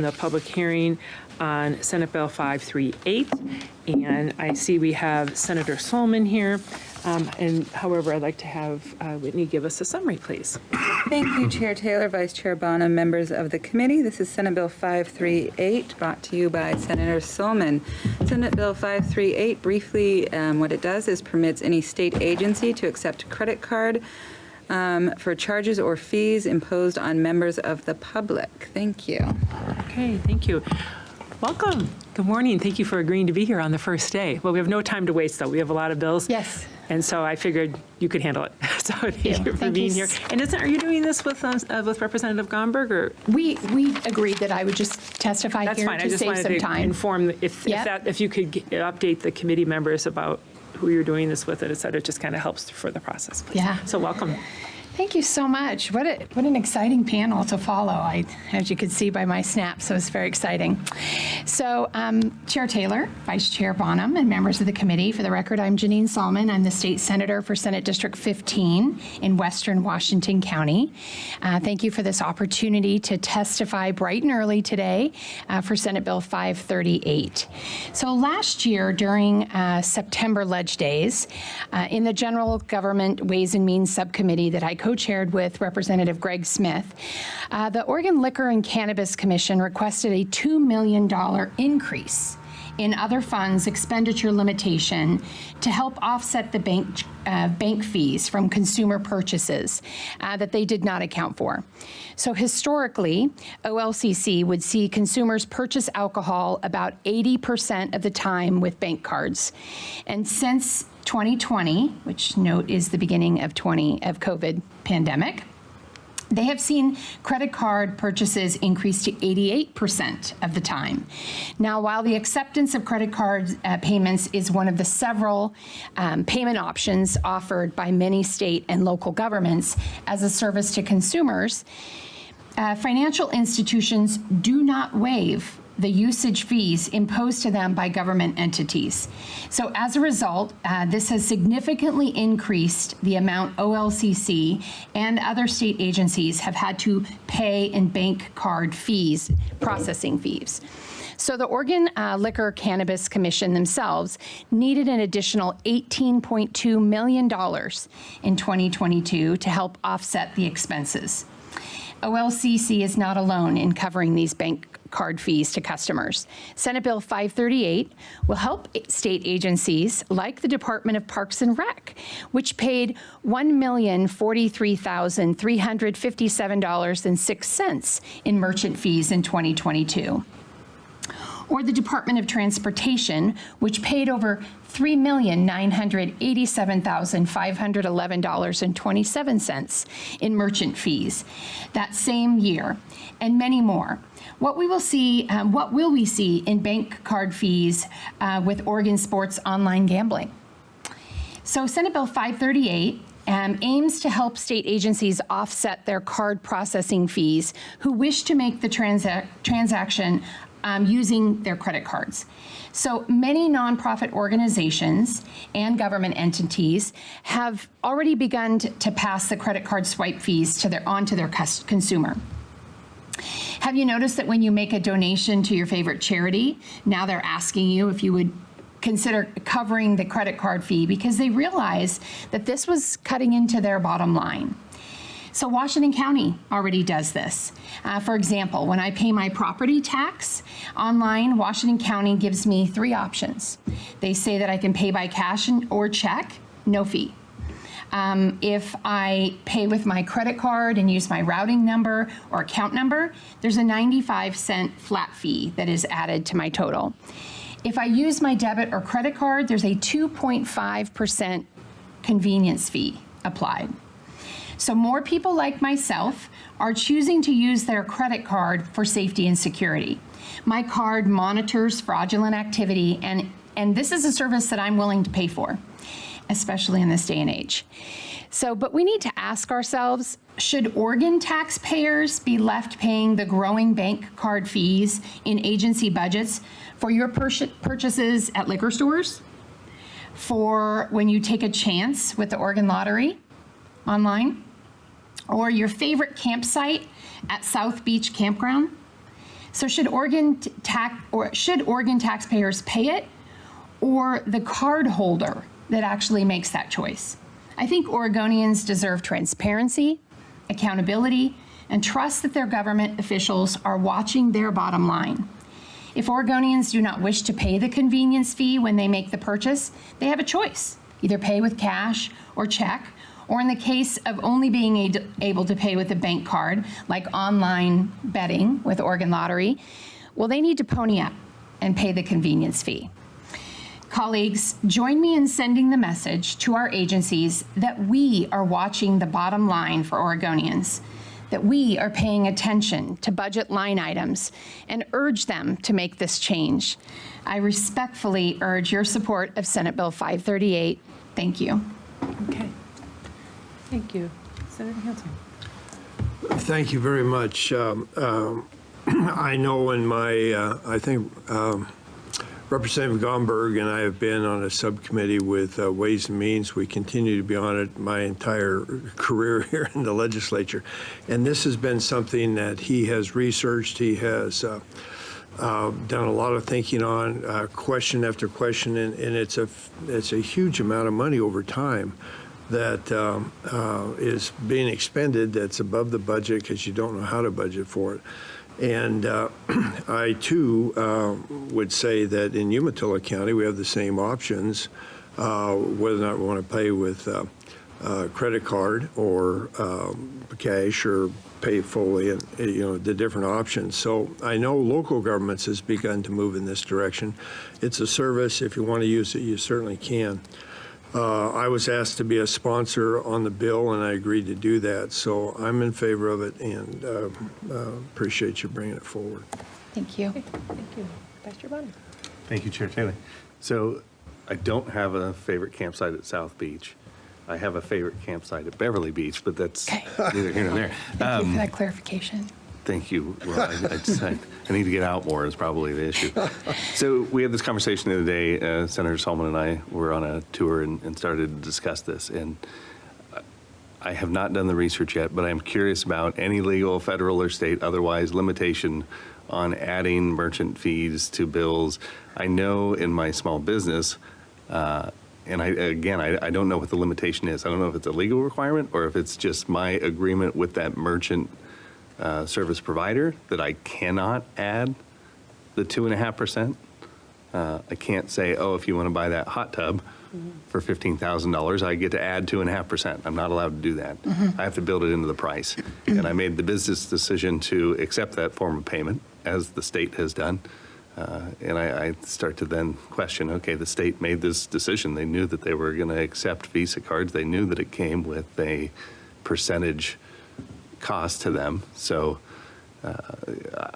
The public hearing on Senate Bill 538, and I see we have Senator Sollman here, and however, I'd like to have Whitney give us a summary, please. Thank you, Chair Taylor, Vice Chair Bonham, members of the committee. This is Senate Bill 538, brought to you by Senator Sollman. Senate Bill 538, briefly, what it does is permits any state agency to accept a credit card for charges or fees imposed on members of the public. Thank you. Okay, thank you. Welcome. Good morning. Thank you for agreeing to be here on the first day. Well, we have no time to waste, though. We have a lot of bills. Yes. And so I figured you could handle it. So thank you for being here. And are you doing this with Representative Gomberg? Or? We agreed that I would just testify That's here fine. to I just save wanted some to time. inform if you could update the committee members about who you're doing this with, and et cetera. It just kind of helps for the process. Please. Yeah. So welcome. Thank you so much. What an exciting panel to follow, as you could see by my snap, so it's very exciting. So Chair Taylor, Vice Chair Bonham, and members of the committee, for the record, I'm Janine Sollman. I'm the state senator for Senate District 15 in Western Washington County. Thank you for this opportunity to testify bright and early today for Senate Bill 538. So last year during September Ledge Days, in the General Government Ways and Means Subcommittee that I co-chaired with Representative Greg Smith, the Oregon Liquor and Cannabis Commission requested a $2 million increase in other funds expenditure limitation to help offset the bank fees from consumer purchases that they did not account for. So historically, OLCC would see consumers purchase alcohol about 80% of the time with bank cards. And since 2020, which note is the beginning of COVID pandemic, they have seen credit card purchases increase to 88% of the time. Now, while the acceptance of credit card payments is one of the several payment options offered by many state and local governments as a service to consumers, financial institutions do not waive the usage fees imposed to them by government entities. So as a result, this has significantly increased the amount OLCC and other state agencies have had to pay in bank card fees, processing fees. So the Oregon Liquor Cannabis Commission themselves needed an additional $18.2 million in 2022 to help offset the expenses. OLCC is not alone in covering these bank card fees to customers. Senate Bill 538 will help state agencies like the Department of Parks and Rec, which paid $1,043,357.06 in merchant fees in 2022. Or the Department of Transportation, which paid over $3,987,511.27 in merchant fees that same year, and many more. What will we see in bank card fees with Oregon sports online gambling? So Senate Bill 538 aims to help state agencies offset their card processing fees who wish to make the transaction using their credit cards. So many nonprofit organizations and government entities have already begun to pass the credit card swipe fees onto their consumer. Have you noticed that when you make a donation to your favorite charity, now they're asking you if you would consider covering the credit card fee because they realize that this was cutting into their bottom line? So Washington County already does this. For example, when I pay my property tax online, Washington County gives me 3 options. They say that I can pay by cash or check, no fee. If I pay with my credit card and use my routing number or account number, there's a 95-cent flat fee that is added to my total. If I use my debit or credit card, there's a 2.5% convenience fee applied. So more people like myself are choosing to use their credit card for safety and security. My card monitors fraudulent activity, and this is a service that I'm willing to pay for, especially in this day and age. So, but we need to ask ourselves, should Oregon taxpayers be left paying the growing bank card fees in agency budgets for your purchases at liquor stores? For when you take a chance with the Oregon Lottery online? Or your favorite campsite at South Beach Campground? So should Oregon taxpayers pay it, or the card holder that actually makes that choice? I think Oregonians deserve transparency, accountability, and trust that their government officials are watching their bottom line. If Oregonians do not wish to pay the convenience fee when they make the purchase, they have a choice: either pay with cash or check, or in the case of only being able to pay with a bank card, like online betting with Oregon Lottery, well, they need to pony up and pay the convenience fee. Colleagues, join me in sending the message to our agencies that we are watching the bottom line for Oregonians, that we are paying attention to budget line items, and urge them to make this change. I respectfully urge your support of Senate Bill 538. Thank you. Okay. Thank you. Senator Hanson. Thank you very much. I know in my, I think Representative Gomberg and I have been on a subcommittee with Ways and Means. We continue to be on it my entire career here in the legislature. And this has been something that he has researched. He has done a lot of thinking on, question after question, and it's a huge amount of money over time that is being expended that's above the budget because you don't know how to budget for it. And I, too, would say that in Umatilla County, we have the same options, whether or not we want to pay with credit card or cash or pay fully, and the different options. So I know local governments has begun to move in this direction. It's a service. If you want to use it, you certainly can. I was asked to be a sponsor on the bill, and I agreed to do that. So I'm in favor of it, and appreciate you bringing it forward. Thank you. Thank you. Vice Chair Bonner. Thank you, Chair Taylor. So I don't have a favorite campsite at South Beach. I have a favorite campsite at Beverly Beach, but that's neither here nor there. Thank you for that clarification. Thank you. Well, I need to get out more is probably the issue. So we had this conversation the other day. Senator Sollman and I were on a tour and started to discuss this. And I have not done the research yet, but I'm curious about any legal, federal or state, otherwise limitation on adding merchant fees to bills. I know in my small business, and I don't know what the limitation is. I don't know if it's a legal requirement or if it's just my agreement with that merchant service provider that I cannot add the 2.5%. I can't say, oh, if you want to buy that hot tub for $15,000, I get to add 2.5%. I'm not allowed to do that. I have to build it into the price. And I made the business decision to accept that form of payment, as the state has done. And I start to then question, okay, the state made this decision. They knew that they were going to accept Visa cards. They knew that it came with a percentage cost to them. So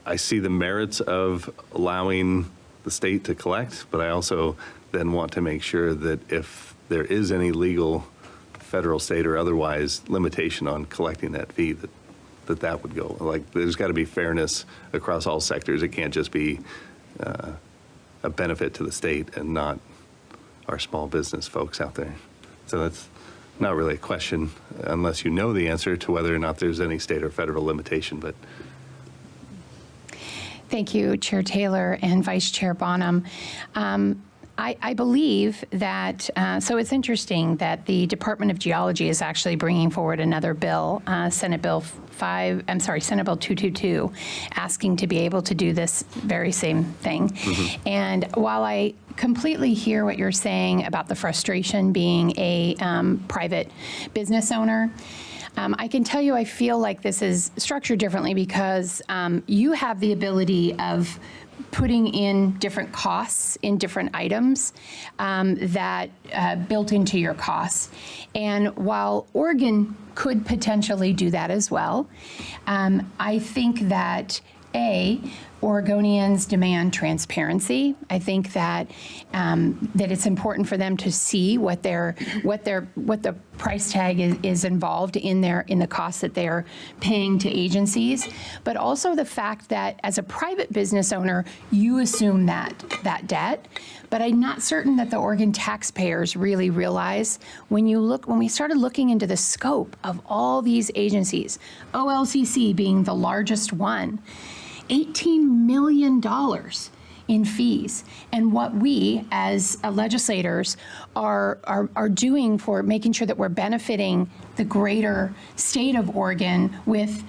I see the merits of allowing the state to collect, but I also then want to make sure that if there is any legal, federal, state, or otherwise limitation on collecting that fee, that would go. Like, there's got to be fairness across all sectors. It can't just be a benefit to the state and not our small business folks out there. So that's not really a question unless you know the answer to whether or not there's any state or federal limitation, but. Thank you, Chair Taylor and Vice Chair Bonham. I believe that, so it's interesting that the Department of Geology is actually bringing forward another bill, Senate Bill 222, asking to be able to do this very same thing. And while I completely hear what you're saying about the frustration being a private business owner, I can tell you I feel like this is structured differently because you have the ability of putting in different costs in different items that built into your costs. And while Oregon could potentially do that as well, I think that Oregonians demand transparency. I think that that it's important for them to see what the price tag is involved in the costs that they're paying to agencies, but also the fact that as a private business owner, you assume that debt. But I'm not certain that the Oregon taxpayers really realize when we started looking into the scope of all these agencies, OLCC being the largest one. $18 million in fees. And what we, as legislators, are doing for making sure that we're benefiting the greater state of Oregon with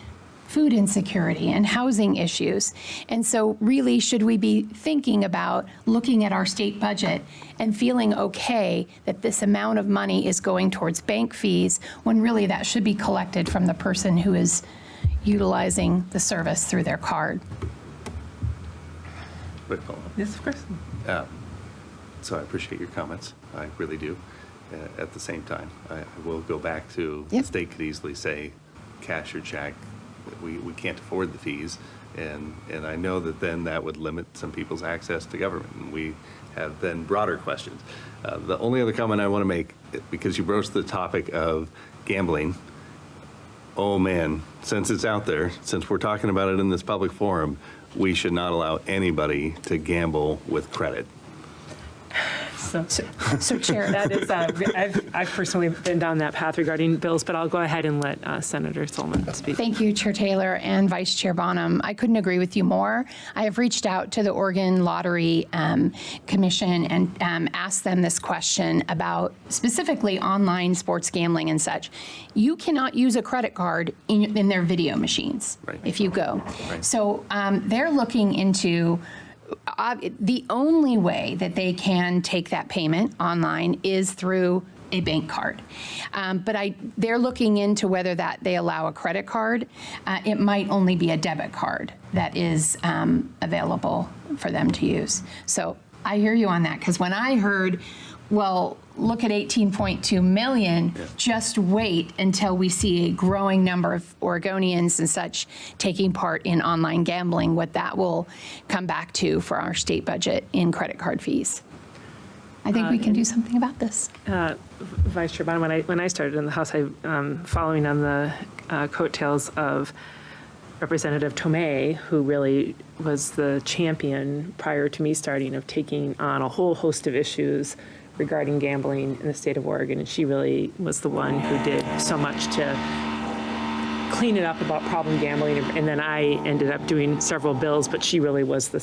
food insecurity and housing issues. And so really, should we be thinking about looking at our state budget and feeling okay that this amount of money is going towards bank fees when really that should be collected from the person who is utilizing the service through their card? Quick follow-up. Yes, of course. So I appreciate your comments. I really do. At the same time, I will go back to Yep. the state could easily say cash or check. We can't afford the fees. And I know that then that would limit some people's access to government. And we have then broader questions. The only other comment I want to make, because you broached the topic of gambling, oh man, since it's out there, since we're talking about it in this public forum, we should not allow anybody to gamble with credit. So Chair, That is, I've personally been down that path regarding bills, but I'll go ahead and let Senator Sollman speak. thank you, Chair Taylor and Vice Chair Bonham. I couldn't agree with you more. I have reached out to the Oregon Lottery Commission and asked them this question about specifically online sports gambling and such. You cannot use a credit card in their video machines Right. if you go. Right. So they're looking into the only way that they can take that payment online is through a bank card. But they're looking into whether that they allow a credit card. It might only be a debit card that is available for them to use. So I hear you on that, because when I heard, well, look at 18.2 million, just wait until we see a growing number of Oregonians and such taking part in online gambling, what that will come back to for our state budget in credit card fees. I think we can do something about this. Vice Chair Bonham, when I started in the House, following on the coattails of Representative Tomei, who really was the champion prior to me starting of taking on a whole host of issues regarding gambling in the state of Oregon, and she really was the one who did so much to clean it up about problem gambling, and then I ended up doing several bills, but she really was the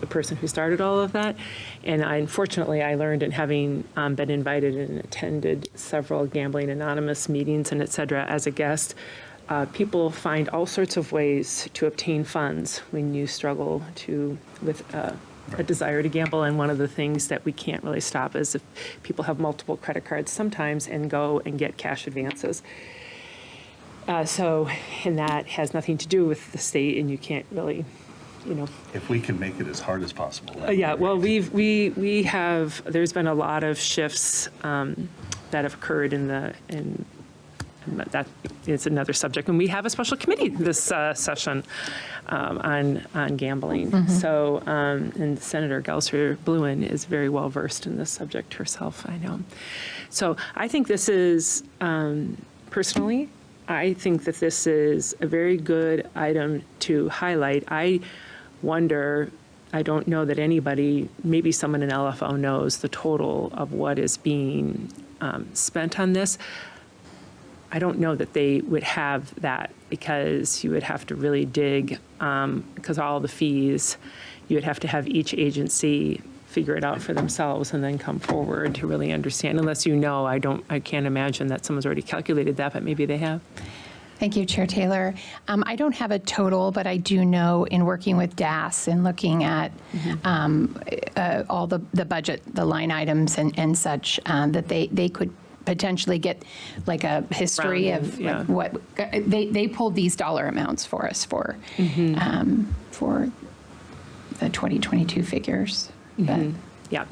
person who started all of that. And unfortunately, I learned in having been invited and attended several Gambling Anonymous meetings and et cetera as a guest, people find all sorts of ways to obtain funds when you struggle with a desire to gamble. And one of the things that we can't really stop is if people have multiple credit cards sometimes and go and get cash advances. And that has nothing to do with the state, and you can't really, If we can make it as hard as possible. yeah, well, there's been a lot of shifts that have occurred and that is another subject. And we have a special committee this session on gambling. So, and Senator Gelser-Bluen is very well versed in this subject herself, I know. So I think this is, personally, I think that this is a very good item to highlight. I wonder, I don't know that anybody, maybe someone in LFO knows the total of what is being spent on this. I don't know that they would have that, because you would have to really dig, because all the fees, you would have to have each agency figure it out for themselves and then come forward to really understand. Unless I can't imagine that someone's already calculated that, but maybe they have. Thank you, Chair Taylor. I don't have a total, but I do know in working with DAS and looking at all the budget, the line items and such, that they could potentially get like a history of yeah. what they pulled these dollar amounts for us for the 2022 figures. But Yeah.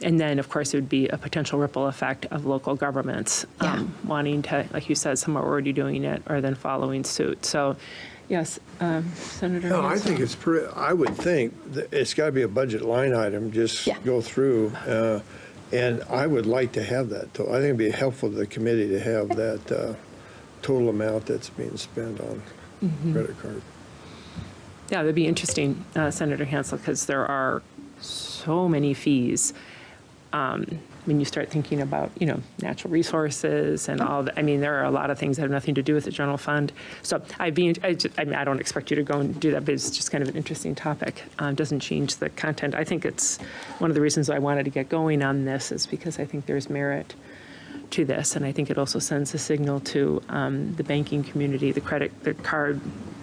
And then, of course, it would be a potential ripple effect of local governments wanting to, like you said, some are already doing it or then following suit. So, yes, Senator. No, I Hanson. think I would think that it's got to be a budget line item, just go through. And I would like to have that. I think it'd be helpful to the committee to have that total amount that's being spent on credit card. Yeah, that'd be interesting, Senator Hansel, because there are so many fees when you start thinking about, natural resources and all that. I mean, there are a lot of things that have nothing to do with the general fund. So I don't expect you to go and do that, but it's just kind of an interesting topic. Doesn't change the content. I think it's one of the reasons I wanted to get going on this is because I think there's merit to this, and I think it also sends a signal to the banking community, the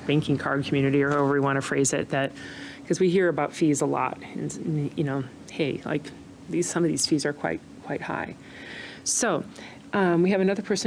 banking card community, or however we want to phrase it, that because we hear about fees a lot, and hey, like some of these fees are quite high. So we have another person